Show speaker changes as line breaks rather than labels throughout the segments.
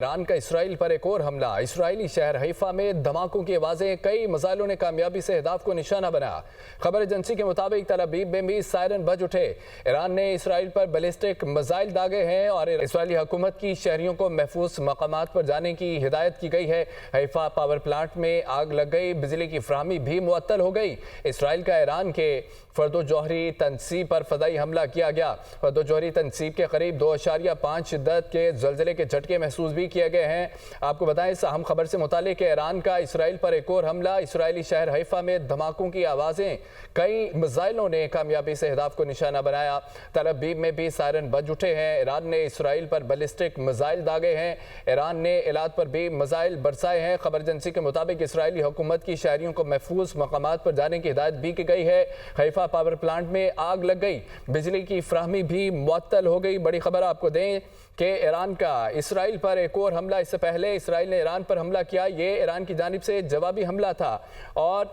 ایران کا اسرائیل پر ایک اور حملہ۔ اسرائیلی شہر حیفا میں دھماکوں کی آوازیں، کئی میزائلوں نے کامیابی سے اہداف کو نشانہ بنایا۔ خبر ایجنسی کے مطابق تل ابیب میں بھی سائرن بج اٹھے۔ ایران نے اسرائیل پر بیلسٹک میزائل داغے ہیں اور اسرائیلی حکومت کی شہریوں کو محفوظ مقامات پر جانے کی ہدایت کی گئی ہے۔ حیفا پاور پلانٹ میں آگ لگ گئی، بجلی کی فراہمی بھی معطل ہو گئی۔ اسرائیل کا ایران کے فردو جوہری تنصیب پر فضائی حملہ کیا گیا۔ فردو جوہری تنصیب کے قریب 2.5 شدت کے زلزلے کے جھٹکے محسوس بھی کیے گئے ہیں۔ آپ کو بتائیں اس اہم خبر سے متعلق کہ ایران کا اسرائیل پر ایک اور حملہ۔ اسرائیلی شہر حیفا میں دھماکوں کی آوازیں، کئی میزائلوں نے کامیابی سے اہداف کو نشانہ بنایا۔ تل ابیب میں بھی سائرن بج اٹھے ہیں۔ ایران نے اسرائیل پر بیلسٹک میزائل داغے ہیں۔ ایران نے ایلات پر بھی میزائل برسائے ہیں۔ خبر ایجنسی کے مطابق اسرائیلی حکومت کی شہریوں کو محفوظ مقامات پر جانے کی ہدایت بھی کی گئی ہے۔ حیفا پاور پلانٹ میں آگ لگ گئی، بجلی کی فراہمی بھی معطل ہو گئی۔ بڑی خبر آپ کو دیں کہ ایران کا اسرائیل پر ایک اور حملہ۔ اس سے پہلے اسرائیل نے ایران پر حملہ کیا، یہ ایران کی جانب سے جوابی حملہ تھا اور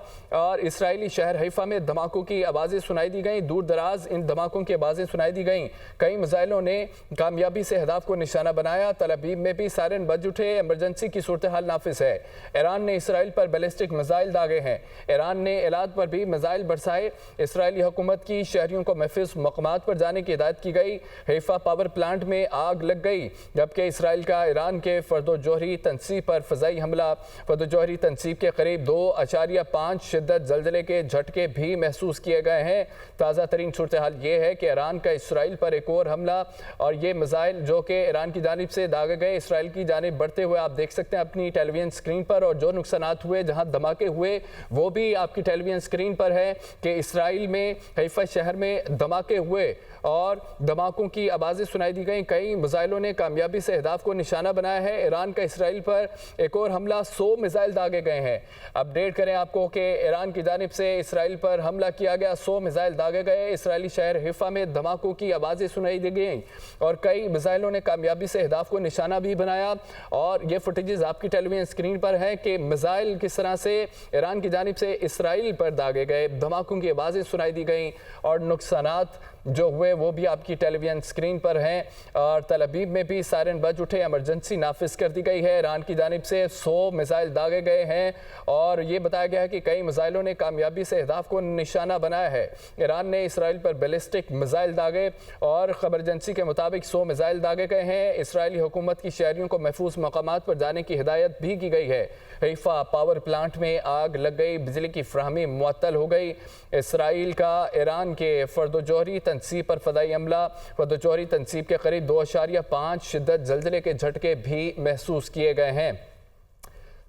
اسرائیلی شہر حیفا میں دھماکوں کی آوازیں سنائی دی گئیں۔ دور دراز ان دھماکوں کی آوازیں سنائی دی گئیں، کئی میزائلوں نے کامیابی سے اہداف کو نشانہ بنایا۔ تل ابیب میں بھی سائرن بج اٹھے، ایمرجنسی کی صورتحال نافذ ہے۔ ایران نے اسرائیل پر بیلسٹک میزائل داغے ہیں۔ ایران نے ایلات پر بھی میزائل برسائے۔ اسرائیلی حکومت کی شہریوں کو محفوظ مقامات پر جانے کی ہدایت کی گئی۔ حیفا پاور پلانٹ میں آگ لگ گئی، جبکہ اسرائیل کا ایران کے فردو جوہری تنصیب پر فضائی حملہ۔ فردو جوہری تنصیب کے قریب 2.5 شدت زلزلے کے جھٹکے بھی محسوس کیے گئے ہیں۔ تازہ ترین صورتحال یہ ہے کہ ایران کا اسرائیل پر ایک اور حملہ اور یہ میزائل جو کہ ایران کی جانب سے داغے گئے، اسرائیل کی جانب بڑھتے ہوئے آپ دیکھ سکتے ہیں اپنی ٹیلی ویژن اسکرین پر، اور جو نقصانات ہوئے، جہاں دھماکے ہوئے، وہ بھی آپ کی ٹیلی ویژن اسکرین پر ہے کہ اسرائیل میں حیفا شہر میں دھماکے ہوئے اور دھماکوں کی آوازیں سنائی دی گئیں۔ کئی میزائلوں نے کامیابی سے اہداف کو نشانہ بنایا ہے۔ ایران کا اسرائیل پر ایک اور حملہ، 100 میزائل داغے گئے ہیں۔ اپڈیٹ کریں آپ کو کہ ایران کی جانب سے اسرائیل پر حملہ کیا گیا، 100 میزائل داغے گئے۔ اسرائیلی شہر حیفا میں دھماکوں کی آوازیں سنائی دی گئیں اور کئی میزائلوں نے کامیابی سے اہداف کو نشانہ بھی بنایا، اور یہ فوٹیجز آپ کی ٹیلی ویژن اسکرین پر ہے کہ میزائل کس طرح سے ایران کی جانب سے اسرائیل پر داغے گئے، دھماکوں کی آوازیں سنائی دی گئیں اور نقصانات جو ہوئے وہ بھی آپ کی ٹیلی ویژن اسکرین پر ہیں۔ اور تل ابیب میں بھی سائرن بج اٹھے، ایمرجنسی نافذ کر دی گئی ہے۔ ایران کی جانب سے 100 میزائل داغے گئے ہیں اور یہ بتایا گیا ہے کہ کئی میزائلوں نے کامیابی سے اہداف کو نشانہ بنایا ہے۔ ایران نے اسرائیل پر بیلسٹک میزائل داغے اور خبر ایجنسی کے مطابق 100 میزائل داغے گئے ہیں۔ اسرائیلی حکومت کی شہریوں کو محفوظ مقامات پر جانے کی ہدایت بھی کی گئی ہے۔ حیفا پاور پلانٹ میں آگ لگ گئی، بجلی کی فراہمی معطل ہو گئی۔ اسرائیل کا ایران کے فردو جوہری تنصیب پر فضائی حملہ، فردو جوہری تنصیب کے قریب 2.5 شدت زلزلے کے جھٹکے بھی محسوس کیے گئے ہیں۔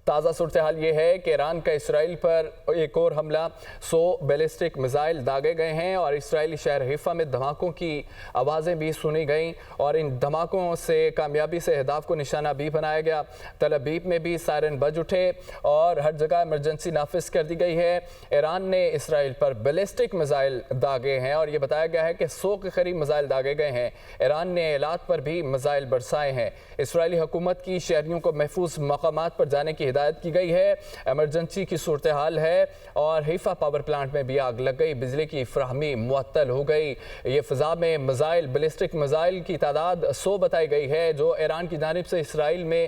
تازہ صورتحال یہ ہے کہ ایران کا اسرائیل پر ایک اور حملہ، 100 بیلسٹک میزائل داغے گئے ہیں اور اسرائیلی شہر حیفا میں دھماکوں کی آوازیں بھی سنی گئیں اور ان دھماکوں سے کامیابی سے اہداف کو نشانہ بھی بنایا گیا۔ تل ابیب میں بھی سائرن بج اٹھے اور ہر جگہ ایمرجنسی نافذ کر دی گئی ہے۔ ایران نے اسرائیل پر بیلسٹک میزائل داغے ہیں اور یہ بتایا گیا ہے کہ 100 کے قریب میزائل داغے گئے ہیں۔ ایران نے ایلات پر بھی میزائل برسائے ہیں۔ اسرائیلی حکومت کی شہریوں کو محفوظ مقامات پر جانے کی ہدایت کی گئی ہے۔ ایمرجنسی کی صورتحال ہے اور حیفا پاور پلانٹ میں بھی آگ لگ گئی، بجلی کی فراہمی معطل ہو گئی۔ یہ فضا میں میزائل، بیلسٹک میزائل کی تعداد 100 بتائی گئی ہے جو ایران کی جانب سے اسرائیل میں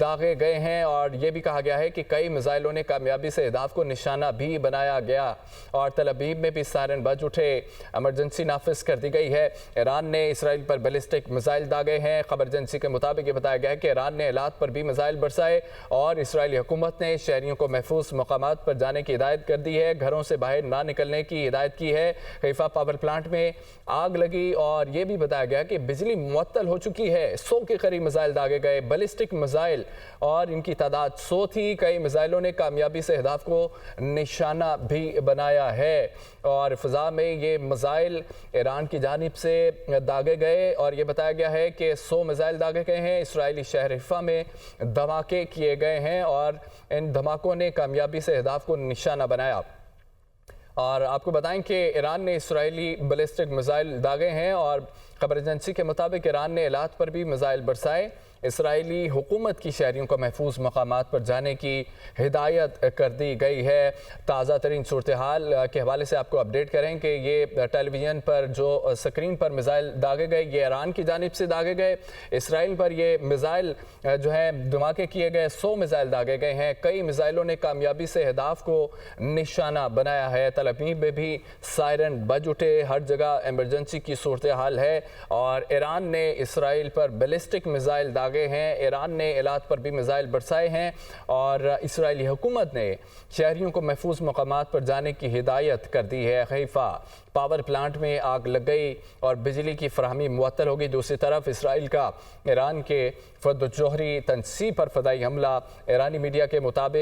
داغے گئے ہیں، اور یہ بھی کہا گیا ہے کہ کئی میزائلوں نے کامیابی سے اہداف کو نشانہ بھی بنایا گیا۔ اور تل ابیب میں بھی سائرن بج اٹھے، ایمرجنسی نافذ کر دی گئی ہے۔ ایران نے اسرائیل پر بیلسٹک میزائل داغے ہیں۔ خبر ایجنسی کے مطابق یہ بتایا گیا ہے کہ ایران نے ایلات پر بھی میزائل برسائے اور اسرائیلی حکومت نے شہریوں کو محفوظ مقامات پر جانے کی ہدایت کر دی ہے، گھروں سے باہر نہ نکلنے کی ہدایت کی ہے۔ حیفا پاور پلانٹ میں آگ لگی اور یہ بھی بتایا گیا کہ بجلی معطل ہو چکی ہے، 100 کے قریب میزائل داغے گئے، بیلسٹک میزائل، اور ان کی تعداد 100 تھی۔ کئی میزائلوں نے کامیابی سے اہداف کو نشانہ بھی بنایا ہے اور فضا میں یہ میزائل ایران کی جانب سے داغے گئے اور یہ بتایا گیا ہے کہ 100 میزائل داغے گئے ہیں۔ اسرائیلی شہر حیفا میں دھماکے کیے گئے ہیں اور ان دھماکوں نے کامیابی سے اہداف کو نشانہ بنایا۔ اور آپ کو بتائیں کہ ایران نے اسرائیلی بیلسٹک میزائل داغے ہیں اور خبر ایجنسی کے مطابق ایران نے ایلات پر بھی میزائل برسائے۔ اسرائیلی حکومت کی شہریوں کو محفوظ مقامات پر جانے کی ہدایت کر دی گئی ہے۔ تازہ ترین صورتحال کے حوالے سے آپ کو اپڈیٹ کریں کہ یہ ٹیلی ویژن پر جو سکرین پر میزائل داغے گئے یہ ایران کی جانب سے داغے گئے۔ اسرائیل پر یہ میزائل جو ہیں دھماکے کیے گئے، 100 میزائل داغے گئے ہیں۔ کئی میزائلوں نے کامیابی سے اہداف کو نشانہ بنایا ہے۔ تل ابیب میں بھی سائرن بج اٹھے، ہر جگہ ایمرجنسی کی صورتحال ہے اور ایران نے اسرائیل پر بیلسٹک میزائل داغے ہیں۔ ایران نے ایلات پر بھی میزائل برسائے ہیں اور اسرائیلی حکومت نے شہریوں کو محفوظ مقامات پر جانے کی ہدایت کر دی ہے۔ حیفا پاور پلانٹ میں آگ لگ گئی اور بجلی کی فراہمی معطل ہوگی۔ دوسری طرف اسرائیل کا ایران کے فرد جوہری تنصیب پر فضائی حملہ۔ ایرانی میڈیا کے مطابق